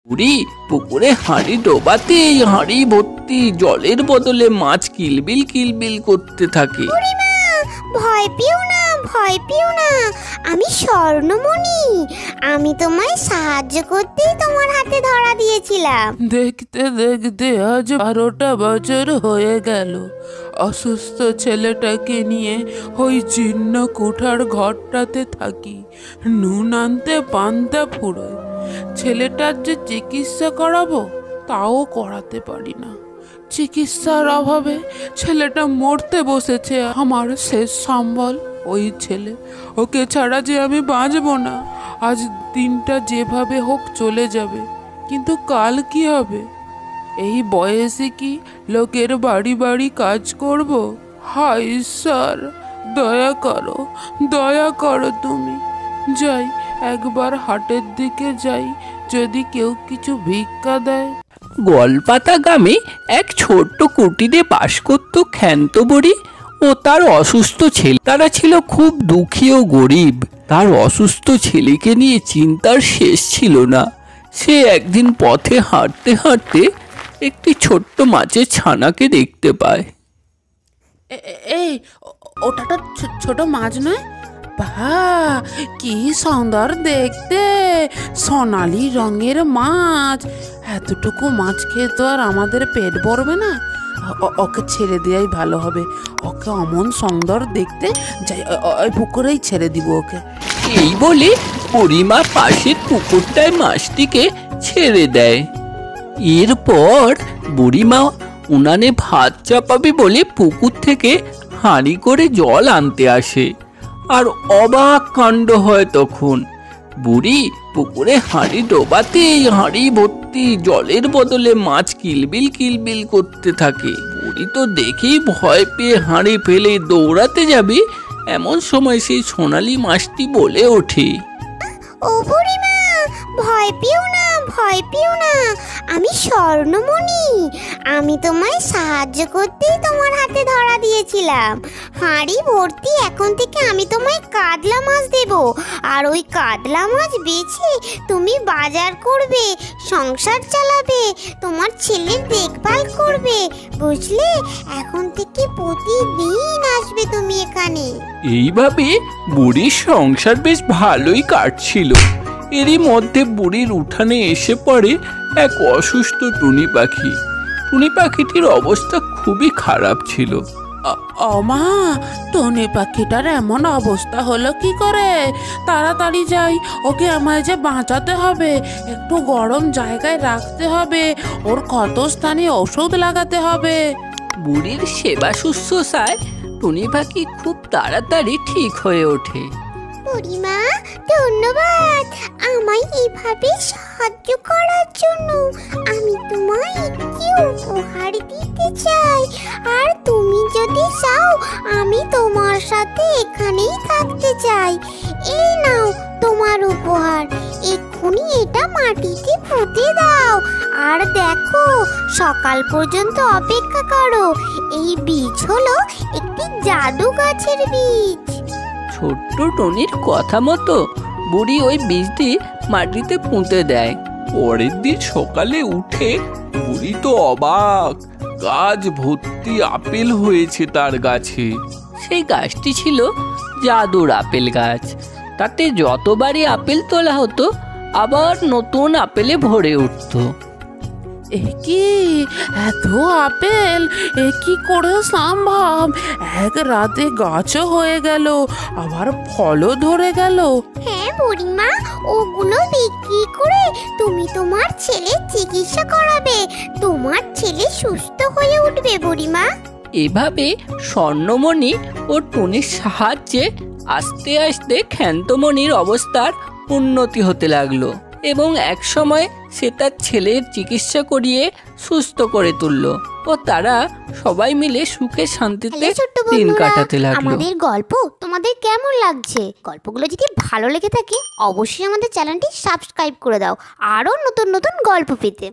বুড়ি পুকুরে হাঁড়ি ডোবাতে হাঁড়ি ভর্তি জলের বদলে মাছ কিলবিল কিলবিল করতে থাকে। ভয় পেও না, ভয় পেও না, আমি স্বর্ণমণি। আমি তোমায় সাহায্য করতেই তোমার হাতে ধরা দিয়েছিলাম। দেখতে দেখতে আজ 12টা বছর হয়ে গেল। অসুস্থ ছেলেটাকে নিয়ে ওই জীর্ণ কুঠার ঘরটাতে থাকি। নুন আনতে পান্তা ফুরোয়। ছেলেটার যে চিকিৎসা করাবো তাও করাতে পারি না। চিকিৎসার অভাবে ছেলেটা মরতে বসেছে। আমার শেষ সম্বল ওই ছেলে। ওকে ছাড়া যে আমি বাঁচবো না। আজ দিনটা যেভাবে হোক চলে যাবে, কিন্তু কাল কি হবে? এই বয়সে কি লোকের বাড়ি বাড়ি কাজ করব? হায় ঈশ্বর, দয়া করো, দয়া করো তুমি। যাই, একবার হাটের দিকে যাই, যদি কেউ কিছু ভিক্ষা দেয়। গলপাতা গ্রামে এক ছোট্ট কুটিরে বাস করত ক্ষান্ত বুড়ি ও তার অসুস্থ ছেলে। তারা ছিল খুব দুঃখী ও গরিব। তার অসুস্থ ছেলেকে নিয়ে চিন্তার শেষ ছিল না। সে একদিন পথে হাঁটতে হাঁটতে একটি ছোট্ট মাছের ছানাকে দেখতে পায়। এই ওটা তো ছোট মাছ নয়? বাহ, কি সুন্দর দেখতে, সোনালি রঙের মাছ। এতটুকু মাছ খেয়ে তো আর আমাদের পেট ভরবে না। ওকে ছেড়ে দেওয়াই ভালো হবে। ওকে অমন সুন্দর দেখতে, যাই ওই পুকুরেই ছেড়ে দিব ওকে। এই বলে বুড়িমা পাশের পুকুরটায় মাছটিকে ছেড়ে দেয়। এরপর বুড়িমা উনানে ভাত চাপাবে বলে পুকুর থেকে হাঁড়ি করে জল আনতে আসে। আর অবাক কাণ্ড হয় তখন। বুড়ি পুকুরে হাঁড়ি ডোবাতে হাঁড়ি ভর্তি জলের বদলে মাছ কিলবিল কিলবিল করতে থাকে। বুড়ি তো দেখেই ভয় পেয়ে হাঁড়ি ফেলে দৌড়াতে যাবে, এমন সময় সেই সোনালি মাছটি বলে ওঠে, ও বুড়িমা, ভয় পেও না, ভয় পেও না, আমি স্বর্ণমণি। আমি তোমায় সাহায্য করতেই তোমার হাতে ধরা দিয়েছিলাম। হাঁড়ি ভর্তি এখন থেকে আমি তোমায় কাতলা মাছ দেব। আর ওই কাতলা মাছ বেচে তুমি বাজার করবে, সংসার চালাবে, তোমার ছেলের দেখভাল করবে, বুঝলে? এখন থেকে প্রতিদিন আসবে তুমি এখানে। এইভাবে বুড়ির সংসার বেশ ভালোই কাটছিল। এরই মধ্যে বুড়ির উঠানে এসে পড়ে এক অসুস্থ টুনি পাখি। টুনি পাখিটির অবস্থা খুবই খারাপ ছিল। মা, টুনি পাখিটার এমন অবস্থা হলো কি করে? তাড়াতাড়ি যাই, ওকে আমায় যে বাঁচাতে হবে। একটু গরম জায়গায় রাখতে হবে, ওর ক্ষতস্থানে ওষুধ লাগাতে হবে। বুড়ির সেবা শুশ্রূষায় টুনি পাখি খুব তাড়াতাড়ি ঠিক হয়ে ওঠে। বুড়িমা, ধন্যবাদ আমায় এভাবে সাহায্য করার জন্য। আমি তোমায় একটি উপহার দিতে চাই, আর তুমি যদি চাও আমি তোমার সাথে এখানেই থাকতে চাই। এই নাও তোমার উপহার। এক্ষুনি এটা মাটিতে পুঁতে দাও, আর দেখো সকাল পর্যন্ত অপেক্ষা করো। এই বীজ হলো একটি জাদু গাছের বীজ। ছোট্ট টনির কথা মতো বুড়ি ওই বীজটি মাটিতে পুঁতে দেয়। পরের দিন সকালে উঠে বুড়ি তো অবাক। গাছ ভর্তি আপেল হয়েছে তার গাছে। সেই গাছটি ছিল জাদুর আপেল গাছ। তাতে যতবারই আপেল তোলা হতো আবার নতুন আপেলে ভরে উঠত। এ কি এত আপেল? এ কি করে সম্ভব? এক রাতে গাছও হয়ে গেল, আবার ফলও ধরে গেল। হ্যাঁ বুড়িমা, ওগুলো বিক্রি করে তুমি তোমার ছেলের চিকিৎসা করাবে। তোমার ছেলে সুস্থ হয়ে উঠবে বুড়িমা। এভাবে স্বর্ণমণি ও টুনির সাহায্যে আস্তে আস্তে ক্ষান্তমণির অবস্থার উন্নতি হতে লাগলো, এবং একসময় সে তার ছেলের চিকিৎসা করিয়ে সুস্থ করে তুলল ও তারা সবাই মিলে সুখে শান্তিতে দিন কাটাতে লাগলো। আমাদের গল্প তোমাদের কেমন লাগছে? গল্পগুলো যদি ভালো লেগে থাকে অবশ্যই আমাদের চ্যানেলটি সাবস্ক্রাইব করে দাও আরো নতুন নতুন গল্প পেতে।